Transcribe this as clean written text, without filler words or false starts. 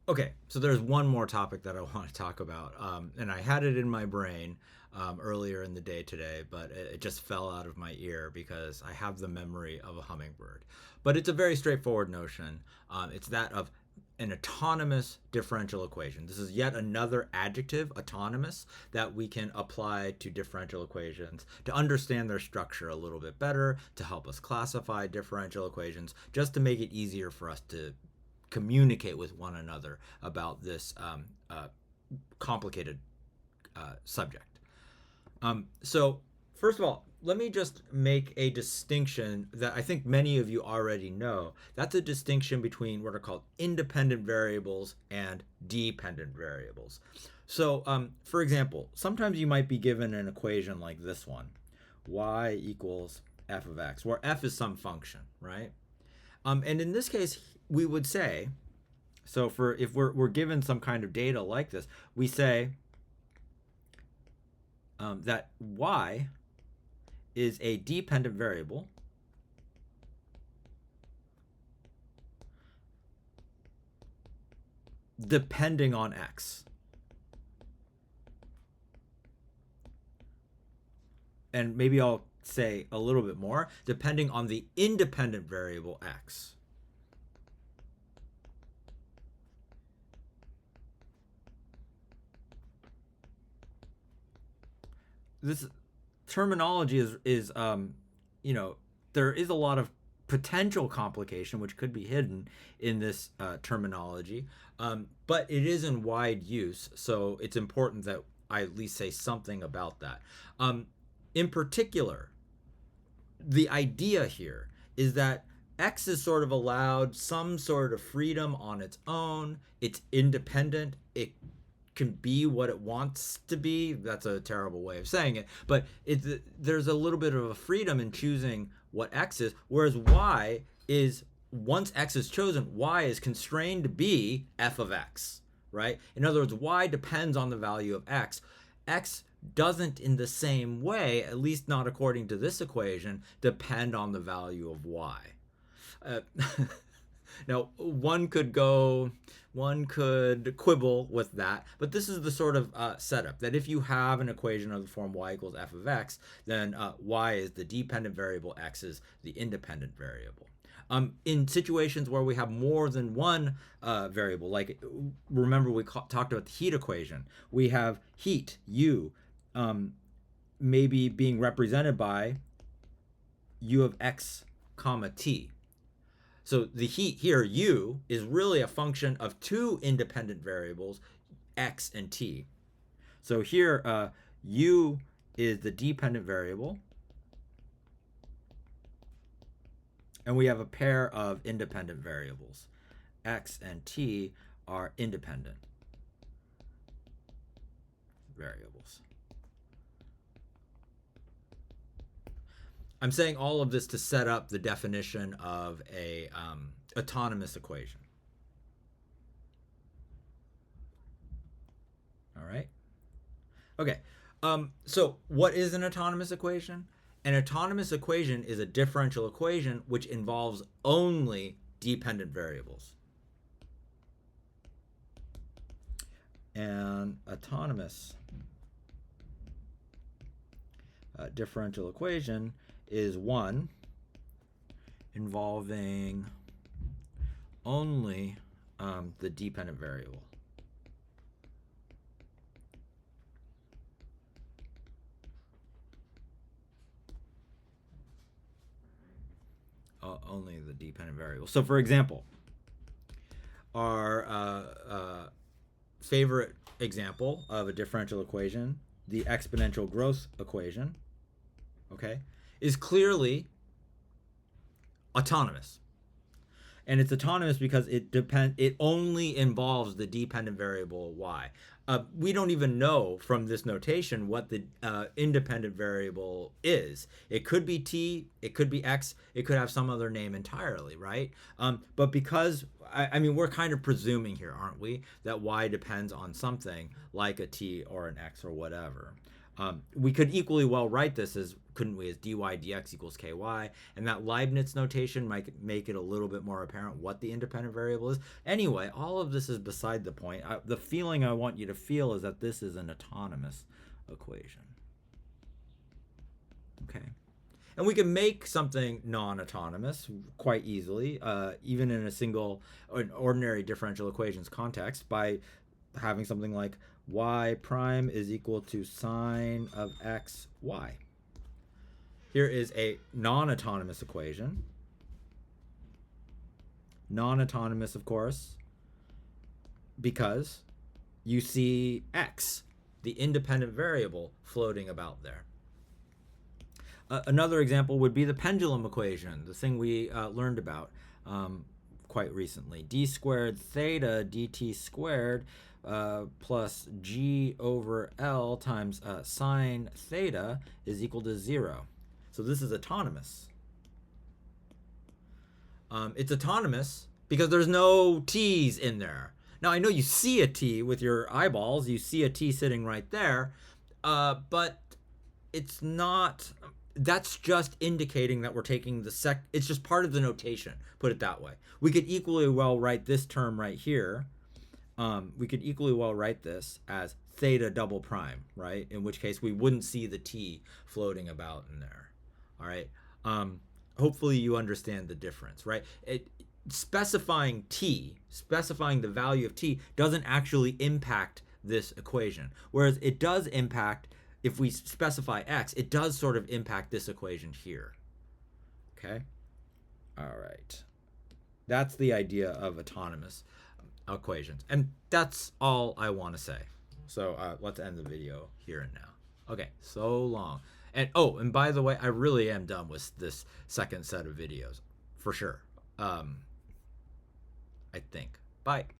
Okay, so there's one more topic that I want to talk about, and I had it in my brain earlier in the day today, but it just fell out of my ear because I have the memory of a hummingbird. But it's a very straightforward notion. It's that of an autonomous differential equation. This is yet another adjective, autonomous, that we can apply to differential equations to understand their structure a little bit better, to help us classify differential equations, just to make it easier for us to communicate with one another about this complicated subject. So, first of all, let me just make a distinction that I think many of you already know. That's a distinction between what are called independent variables and dependent variables. So, for example, sometimes you might be given an equation like this one, y equals f of x, where f is some function, right? And in this case, we would say, so for if we're given some kind of data like this, we say that y is a dependent variable depending on x. And maybe I'll say a little bit more, depending on the independent variable x. This terminology is you know, there is a lot of potential complication which could be hidden in this terminology, but it is in wide use, so it's important that I at least say something about that. In particular, the idea here is that X is sort of allowed some sort of freedom on its own. It's independent. It can be what it wants to be. That's a terrible way of saying it, but there's a little bit of a freedom in choosing what X is, whereas Y is, once X is chosen, Y is constrained to be f of X, right? In other words, Y depends on the value of X. X doesn't, in the same way, at least not according to this equation, depend on the value of Y. Uh, Now, one could quibble with that, but this is the sort of setup that if you have an equation of the form y equals f of x, then y is the dependent variable, x is the independent variable. In situations where we have more than one variable, like remember we talked about the heat equation, we have heat, U, maybe being represented by U of x comma t. So the heat here, U, is really a function of two independent variables, x and t. So here, U is the dependent variable, and we have a pair of independent variables. X and t are independent variables. I'm saying all of this to set up the definition of a autonomous equation. All right. Okay. So what is an autonomous equation? An autonomous equation is a differential equation which involves only dependent variables. An autonomous differential equation is one involving only the dependent variable. Only the dependent variable. So, for example, our favorite example of a differential equation, the exponential growth equation, okay, is clearly autonomous. And it's autonomous because it only involves the dependent variable y. We don't even know from this notation what the independent variable is. It could be t, it could be x, it could have some other name entirely, right? But because I mean, we're kind of presuming here, aren't we, that y depends on something like a t or an x or whatever. We could equally well write this as, couldn't we, as dy dx equals ky, and that Leibniz notation might make it a little bit more apparent what the independent variable is. Anyway, all of this is beside the point. The feeling I want you to feel is that this is an autonomous equation. Okay. And we can make something non-autonomous quite easily, even in a single, an ordinary differential equations context, by having something like y prime is equal to sine of x, y. Here is a non-autonomous equation. Non-autonomous, of course, because you see x, the independent variable, floating about there. Another example would be the pendulum equation, the thing we learned about quite recently. D squared theta dt squared plus g over L times sine theta is equal to 0. So this is autonomous. It's autonomous because there's no t's in there. Now, I know you see a t with your eyeballs. You see a t sitting right there, but it's not... That's just indicating that we're taking the it's just part of the notation, put it that way. We could equally well write this term right here. We could equally well write this as theta double prime, right? In which case we wouldn't see the t floating about in there. All right. Hopefully you understand the difference, right? Specifying t, specifying the value of t, doesn't actually impact this equation, whereas it does impact, if we specify x, it does sort of impact this equation here. Okay? All right. That's the idea of autonomous equations. And that's all I want to say. So let's end the video here and now. Okay, so long. And oh, and by the way, I really am done with this second set of videos, for sure. I think. Bye.